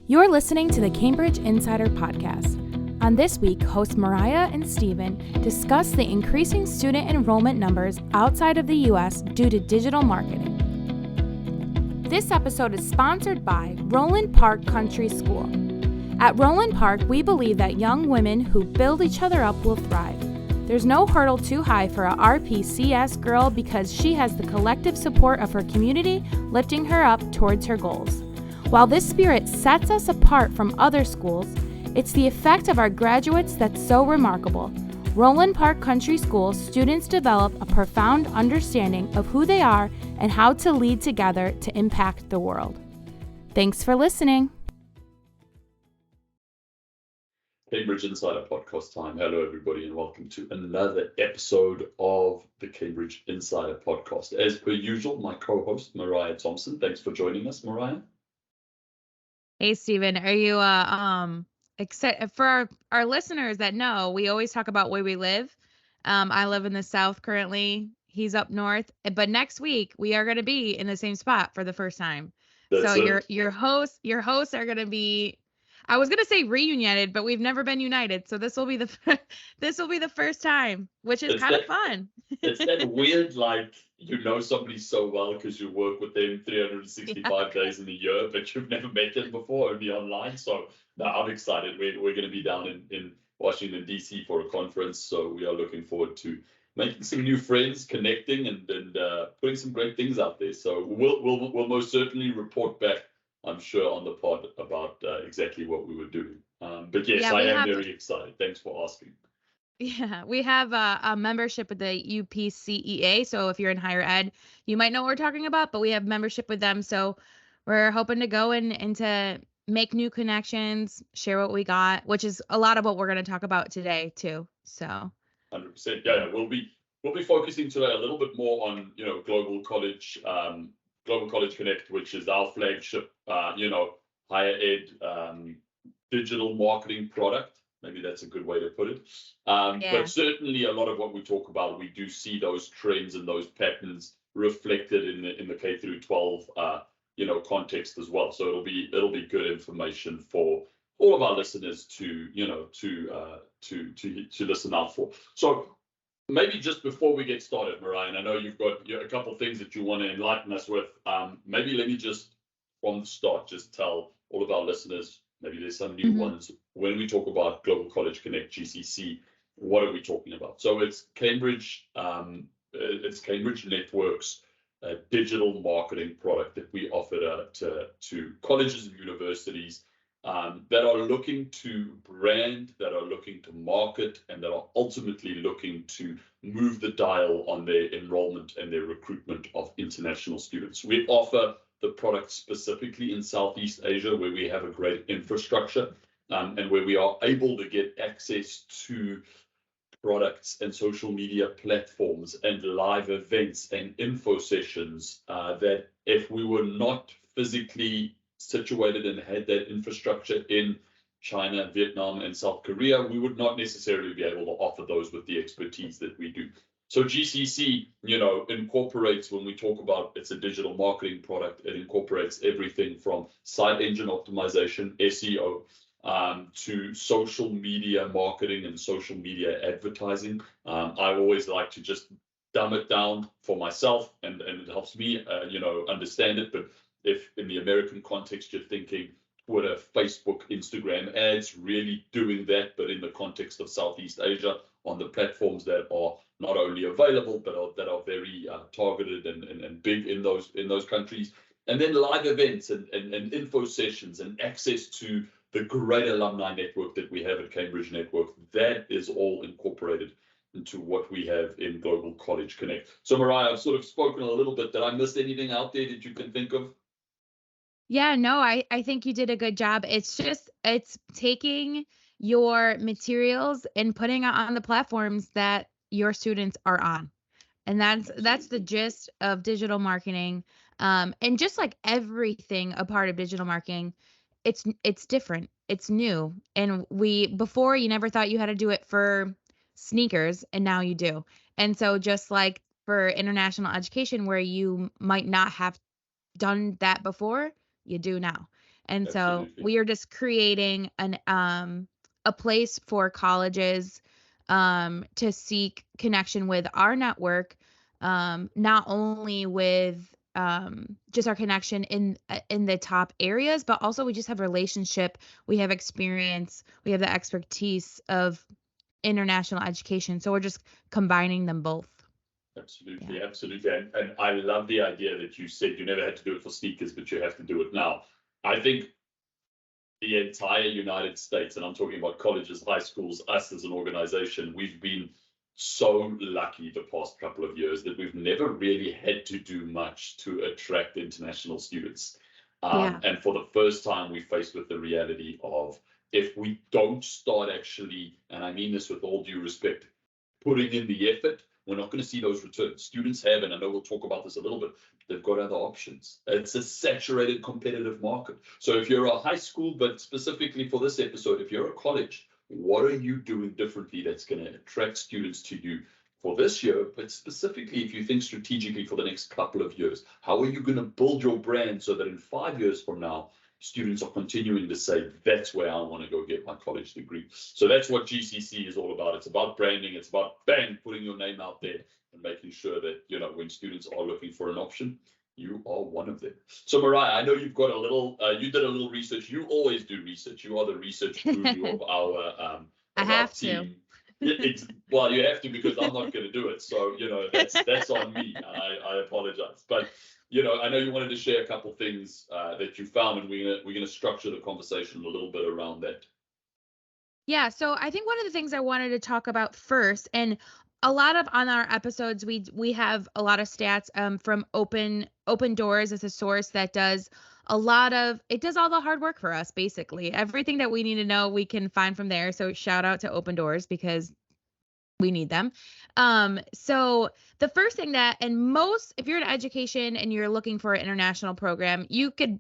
You're listening to the Cambridge Insider Podcast. On this week, hosts Mariah and Stephen discuss the increasing student enrollment numbers outside of the U.S. due to digital marketing. This episode is sponsored by Roland Park Country School. At Roland Park, we believe that young women who build each other up will thrive. There's no hurdle too high for a RPCS girl because she has the collective support of her community lifting her up towards her goals. While this spirit sets us apart from other schools, it's the effect of our graduates that's so remarkable. Roland Park Country School students develop a profound understanding of who they are and how to lead together to impact the world. Thanks for listening. Cambridge Insider Podcast time. Hello, everybody, and welcome to another episode of the Cambridge Insider Podcast. As per usual, my co-host, Mariah Thompson. Thanks for joining us, Mariah. Hey, Stephen, are you excited for our listeners that know we always talk about where we live? I live in the South currently. He's up north, but next week we are going to be in the same spot for the first time. Your hosts are going to be, I was going to say reunited, but we've never been united. So this will be the first time, which is kind of fun. It's that weird, like, you know somebody so well because you work with them 365 days in a year, but you've never met them before, only online. So no, I'm excited. We're going to be down in Washington, D.C. for a conference. So we are looking forward to making some new friends, connecting, and putting some great things out there. So we'll most certainly report back, I'm sure, on the pod about exactly what we were doing. But yes, I am very excited. Thanks for asking. Yeah, we have a membership with the UPCEA. So if you're in higher ed, you might know what we're talking about, but we have membership with them. So we're hoping to go and to make new connections, share what we got, which is a lot of what we're going to talk about today too. So 100%. Yeah, we'll be focusing today a little bit more on, Global College Connect, which is our flagship, higher ed digital marketing product. Maybe that's a good way to put it. But certainly a lot of what we talk about, we do see those trends and those patterns reflected in the K through 12 context as well. So it'll be good information for all of our listeners to listen out for. So maybe just before we get started, Mariah, and I know you've got a couple of things that you want to enlighten us with. Maybe let me just from the start just tell all of our listeners, maybe there's some new ones. When we talk about Global College Connect, GCC, what are we talking about? So it's Cambridge Network's digital marketing product that we offer to colleges and universities that are looking to brand, that are looking to market, and that are ultimately looking to move the dial on their enrollment and their recruitment of international students. We offer the product specifically in Southeast Asia, where we have a great infrastructure and where we are able to get access to products and social media platforms and live events and info sessions that if we were not physically situated and had that infrastructure in China, Vietnam, and South Korea, we would not necessarily be able to offer those with the expertise that we do. So GCC, incorporates, when we talk about it's a digital marketing product, it incorporates everything from site engine optimization, SEO, to social media marketing and social media advertising. I always like to just dumb it down for myself, and it helps me, understand it. But if in the American context, you're thinking Twitter, Facebook, Instagram ads, really doing that, but in the context of Southeast Asia on the platforms that are not only available, but that are very targeted and big in those countries. And then live events and info sessions and access to the great alumni network that we have at Cambridge Network. That is all incorporated into what we have in Global College Connect. So Mariah, I've sort of spoken a little bit. Did I miss anything out there that you can think of? Yeah, no, I think you did a good job. It's taking your materials and putting it on the platforms that your students are on. And that's the gist of digital marketing. And just like everything a part of digital marketing, it's different. It's new. And before you never thought you had to do it for sneakers, and now you do. And so just like for international education, where you might not have done that before, you do now. And so Absolutely. we are just creating a place for colleges to seek connection with our network, not only with just our connection in the top areas, but also we just have relationship, we have experience, we have the expertise of international education. So we're just combining them both. Absolutely, absolutely. And I love the idea that you said you never had to do it for sneakers, but you have to do it now. I think the entire United States, and I'm talking about colleges, high schools, us as an organization, we've been so lucky the past couple of years that we've never really had to do much to attract international students. And for the first time, we're faced with the reality of, if we don't start actually, and I mean this with all due respect, putting in the effort, we're not going to see those returns. Students have, and I know we'll talk about this a little bit, they've got other options. It's a saturated competitive market. So if you're a high school, but specifically for this episode, if you're a college, what are you doing differently that's going to attract students to you for this year? But specifically, if you think strategically for the next couple of years, how are you going to build your brand so that in 5 years from now, students are continuing to say, that's where I want to go get my college degree. So that's what GCC is all about. It's about branding. It's about, bang, putting your name out there and making sure that, when students are looking for an option, you are one of them. So Mariah, I know you've got a little, you did a little research. You always do research. You are the research guru of our team. Well, you have to, because I'm not going to do it. So, that's on me. I apologize. But I know you wanted to share a couple things that you found, and we're gonna structure the conversation a little bit around that. Yeah, so I think one of the things I wanted to talk about first, and a lot of on our episodes, we have a lot of stats from Open Doors as a source that does all the hard work for us. Basically, everything that we need to know, we can find from there. So shout out to Open Doors, because we need them. So the first thing if you're in education and you're looking for an international program, you could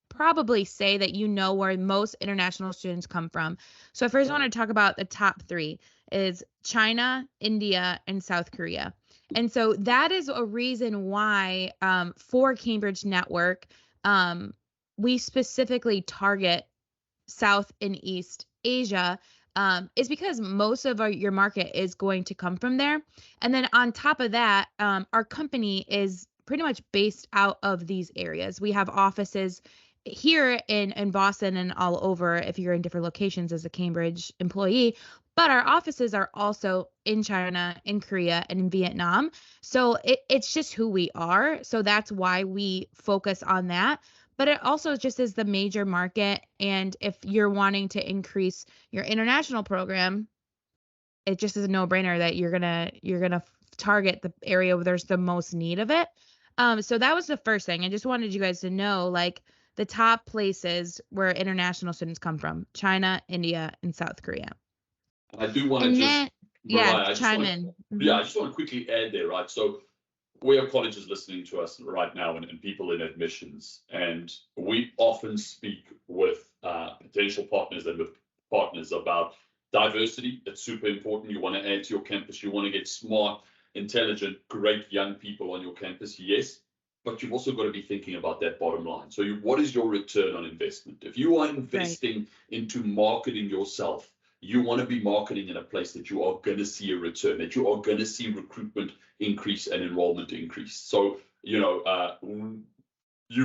probably say that where most international students come from. So I first want to talk about the top 3 is China, India, and South Korea. And so that is a reason why for Cambridge Network, we specifically target South and East Asia, is because most of your market is going to come from there. And then on top of that, our company is pretty much based out of these areas. We have offices here in Boston and all over if you're in different locations as a Cambridge employee, but our offices are also in China, in Korea, and in Vietnam. So it's just who we are. So that's why we focus on that. But it also just is the major market. And if you're wanting to increase your international program, it just is a no-brainer that you're gonna target the area where there's the most need of it. So that was the first thing. I just wanted you guys to know, like, the top places where international students come from: China, India, and South Korea. I do want to just, Mariah, chime in. Yeah, I just want to quickly add there, right? So we have colleges listening to us right now, and people in admissions, and we often speak with potential partners and with partners about diversity. It's super important. You want to add to your campus. You want to get smart, intelligent, great young people on your campus, yes, but you've also got to be thinking about that bottom line. So what is your return on investment? If you are investing into marketing yourself, you want to be marketing in a place that you are going to see a return, that you are going to see recruitment increase and enrollment increase. So, you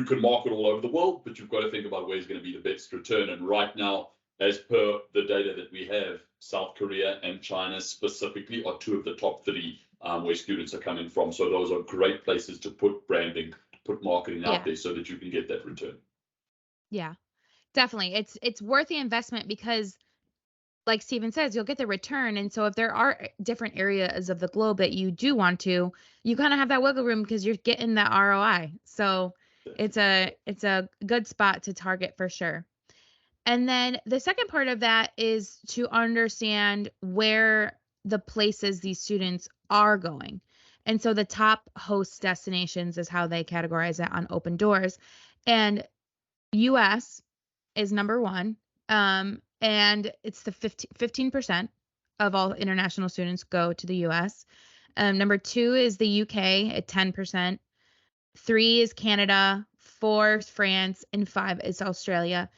can market all over the world, but you've got to think about where's going to be the best return. And right now, as per the data that we have, South Korea and China specifically are 2 of the top 3 where students are coming from. So those are great places to put branding, to put marketing out there so that you can get that return. Yeah, definitely. It's worth the investment because, like Stephen says, you'll get the return. And so if there are different areas of the globe that you do want to, you kind of have that wiggle room because you're getting that ROI. So it's a good spot to target for sure. And then the second part of that is to understand where the places these students are going. And so the top host destinations is how they categorize it on Open Doors. And US is number 1. And it's the 15% of all international students go to the US. Number 2 is the UK at 10%. 3 is Canada. 4 France, and 5 is Australia.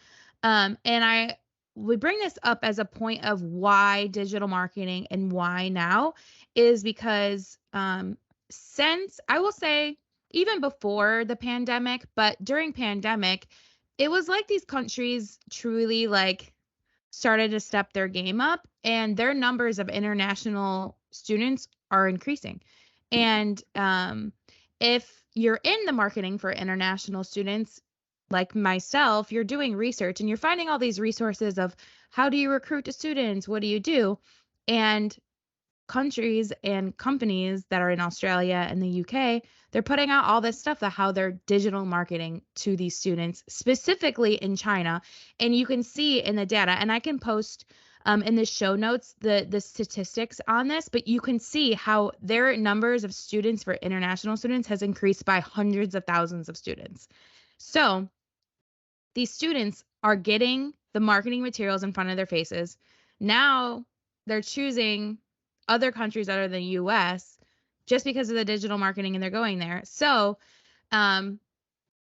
And we bring this up as a point of why digital marketing and why now is because since, I will say, even before the pandemic, but during pandemic, it was like these countries truly like started to step their game up, and their numbers of international students are increasing. And if you're in the marketing for international students, like myself, you're doing research and you're finding all these resources of how do you recruit to students? What do you do? And countries and companies that are in Australia and the UK, they're putting out all this stuff of how they're digital marketing to these students, specifically in China. And you can see in the data, and I can post in the show notes the statistics on this, but you can see how their numbers of students for international students has increased by hundreds of thousands of students. So these students are getting the marketing materials in front of their faces. Now they're choosing other countries other than the US just because of the digital marketing, and they're going there. So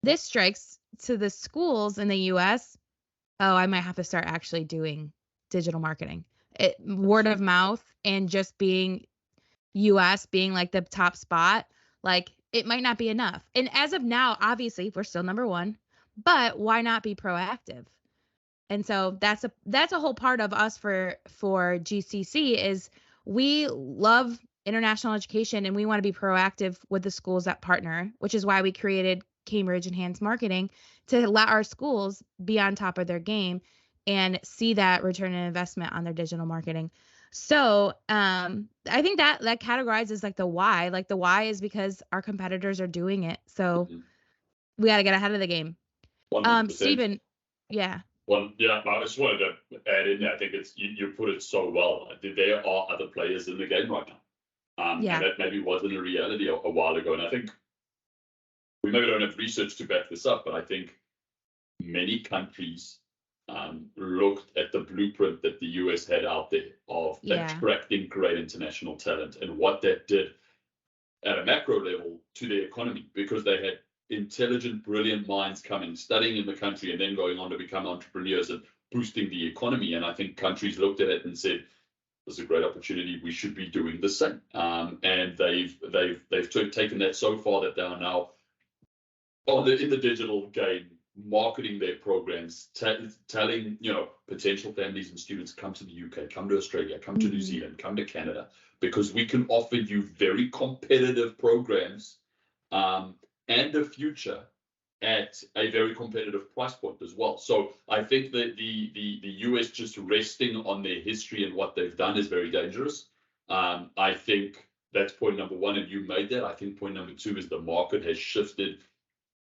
this strikes to the schools in the US. Oh, I might have to start actually doing digital marketing. Word of mouth and just being US being like the top spot, like it might not be enough. And as of now, obviously we're still number 1, but why not be proactive? And so that's a whole part of us for GCC is we love international education and we want to be proactive with the schools that partner, which is why we created Cambridge Enhanced Marketing to let our schools be on top of their game and see that return on investment on their digital marketing. So I think that categorizes like the why. Like the why is because our competitors are doing it. So we got to get ahead of the game. 100%. Stephen, yeah. Well, yeah, I just wanted to add in there. I think it's you put it so well. There are other players in the game right now. And that maybe wasn't a reality a while ago. And I think we maybe don't have research to back this up, but I think many countries looked at the blueprint that the US had out there of attracting great international talent and what that did at a macro level to their economy, because they had intelligent, brilliant minds coming, studying in the country, and then going on to become entrepreneurs and boosting the economy. And I think countries looked at it and said, "This is a great opportunity. We should be doing the same." And they've taken that so far that they are now in the digital game, marketing their programs, telling potential families and students, come to the UK, come to Australia, come to New Zealand, come to Canada, because we can offer you very competitive programs and a future at a very competitive price point as well. So I think that the US just resting on their history and what they've done is very dangerous. I think that's point number 1, and you made that. I think point number 2 is the market has shifted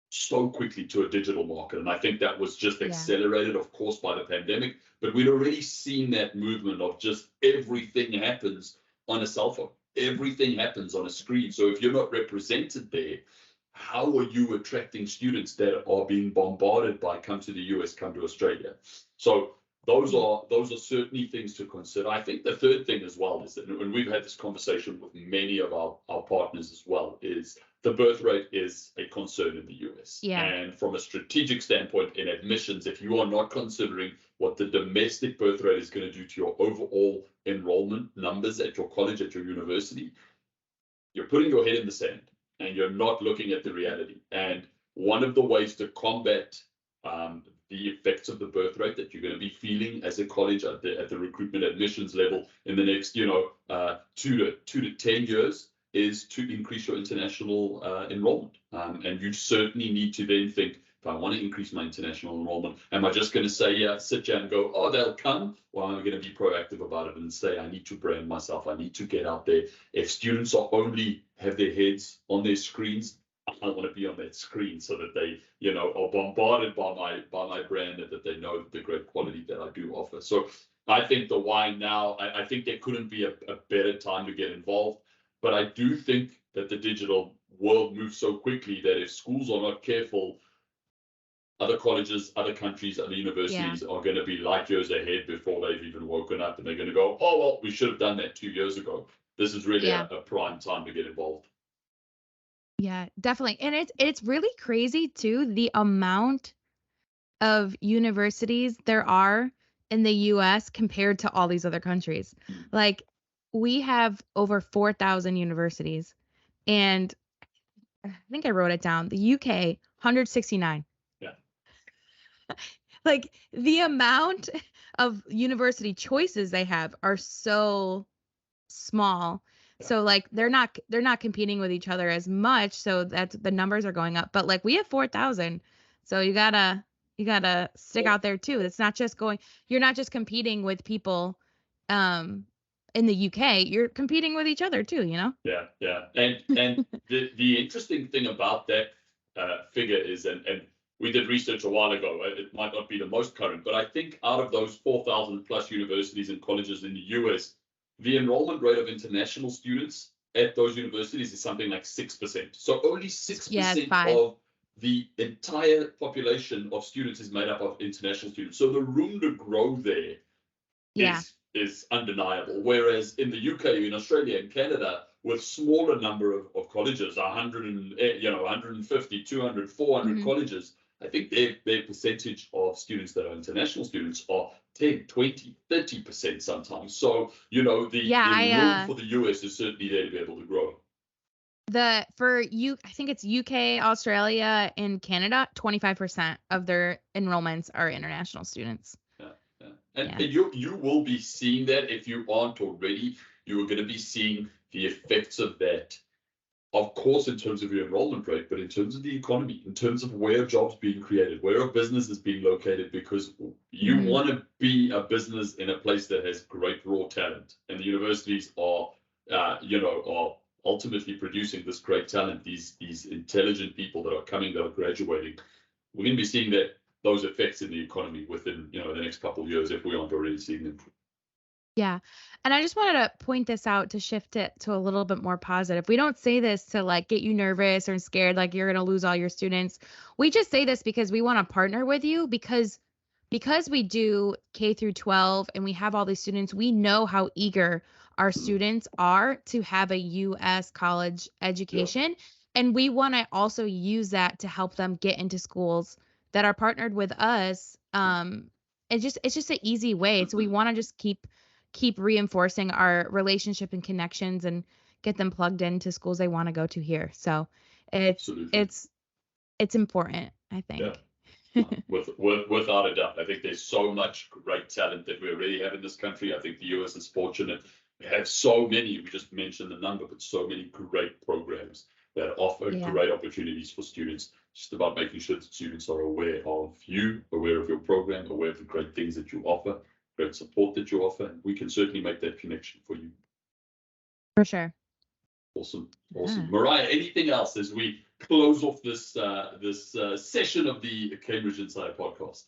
so quickly to a digital market, and I think that was just accelerated, of course, by the pandemic. But we'd already seen that movement of just everything happens on a cell phone, everything happens on a screen. So if you're not represented there, how are you attracting students that are being bombarded by come to the US, come to Australia? So those are certainly things to consider. I think the third thing as well is that, and we've had this conversation with many of our partners as well, is the birth rate is a concern in the US. And from a strategic standpoint in admissions, if you are not considering what the domestic birth rate is going to do to your overall enrollment numbers at your college, at your university, you're putting your head in the sand and you're not looking at the reality. And one of the ways to combat the effects of the birth rate that you're going to be feeling as a college at the recruitment admissions level in the next 2 to 10 years is to increase your international enrollment. And you certainly need to then think, if I want to increase my international enrollment, am I just going to say, sit down and go, oh, they'll come? Or am I going to be proactive about it and say, I need to brand myself, I need to get out there. If students are only have their heads on their screens, I don't want to be on that screen, so that they, are bombarded by my brand, and that they know the great quality that I do offer. So I think the why now, I think there couldn't be a better time to get involved. But I do think that the digital world moves so quickly that if schools are not careful, other colleges, other countries, other universities are going to be light years ahead before they've even woken up, and they're going to go, oh, well, we should have done that 2 years ago. This is really a prime time to get involved. Yeah, definitely. And it's really crazy too, the amount of universities there are in the US compared to all these other countries. Mm. Like we have over 4,000 universities, and I think I wrote it down. The UK 169. Yeah. Like the amount of university choices they have are so small. Yeah. So like they're not competing with each other as much, so that the numbers are going up. But like we have 4,000. So you gotta stick out there too. It's not just going you're not just competing with people um in the UK, you're competing with each other too, you know? Yeah, yeah. And the interesting thing about that figure is, and we did research a while ago, it might not be the most current, but I think out of those 4,000 plus universities and colleges in the US, the enrollment rate of international students at those universities is something like 6%. So only 6% Yeah, it's 5. of the entire population of students is made up of international students. So the room to grow there Yeah. is undeniable. Whereas in the UK, in Australia, and Canada, with smaller number of colleges, 100 and 150, 200, 400 Mhm. colleges, I think their percentage of students that are international students are 10, 20, 30% sometimes. So, the Yeah, room for the US is certainly there to be able to grow. I think it's UK, Australia, and Canada, 25% of their enrollments are international students. Yeah, yeah. And, Yeah. and you will be seeing that if you aren't already. You are going to be seeing the effects of that, of course, in terms of your enrollment rate, but in terms of the economy, in terms of where jobs being created, where a business is being located, because you Mhm. want to be a business in a place that has great raw talent, and the universities are ultimately producing this great talent, these intelligent people that are coming, that are graduating. We're going to be seeing those effects in the economy within the next couple of years, if we aren't already seeing them. Yeah. And I just wanted to point this out to shift it to a little bit more positive. We don't say this to like get you nervous or scared like you're going to lose all your students. We just say this because we want to partner with you because we do K through 12 and we have all these students. We know how eager our students are to have a US college education, and we want to also use that to help them get into schools that are partnered with us. It's just an easy way. So we want to just keep reinforcing our relationship and connections and get them plugged into schools they want to go to here. So Absolutely. it's important, I think. Without a doubt. I think there's so much great talent that we already have in this country. I think the US is fortunate. We have so many, we just mentioned the number, but so many great programs that offer Yeah. great opportunities for students. Just about making sure that students are aware of you, aware of your program, aware of the great things that you offer, great support that you offer. And we can certainly make that connection for you. For sure. Awesome. Yeah. Mariah, anything else as we close off this session of the Cambridge Insider podcast?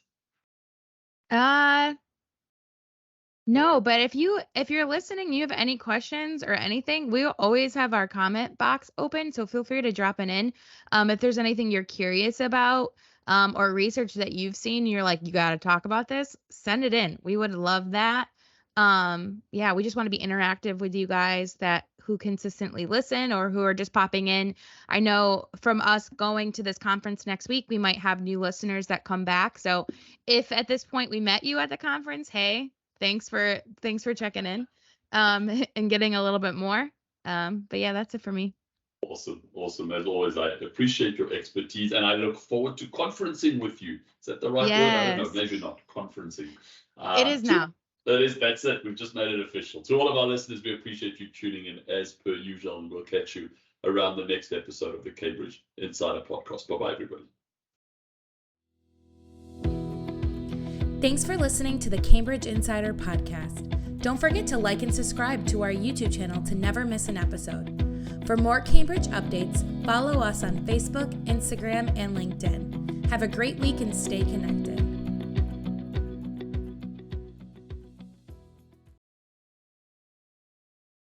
No, but if you're listening, you have any questions or anything, we'll always have our comment box open, so feel free to drop it in. If there's anything you're curious about, or research that you've seen, you're like, you got to talk about this, send it in. We would love that. Yeah, we just want to be interactive with you guys who consistently listen or who are just popping in. I know from us going to this conference next week, we might have new listeners that come back. So if at this point we met you at the conference, hey, thanks for checking in, and getting a little bit more. But yeah, that's it for me. Awesome. As always, I appreciate your expertise, and I look forward to conferencing with you. Is that the right word? I don't know. Yes. Maybe not. Conferencing. It is now. That's it. We've just made it official. To all of our listeners, we appreciate you tuning in as per usual, and we'll catch you around the next episode of the Cambridge Insider Podcast. Bye-bye, everybody. Thanks for listening to the Cambridge Insider Podcast. Don't forget to like and subscribe to our YouTube channel to never miss an episode. For more Cambridge updates, follow us on Facebook, Instagram, and LinkedIn. Have a great week and stay connected.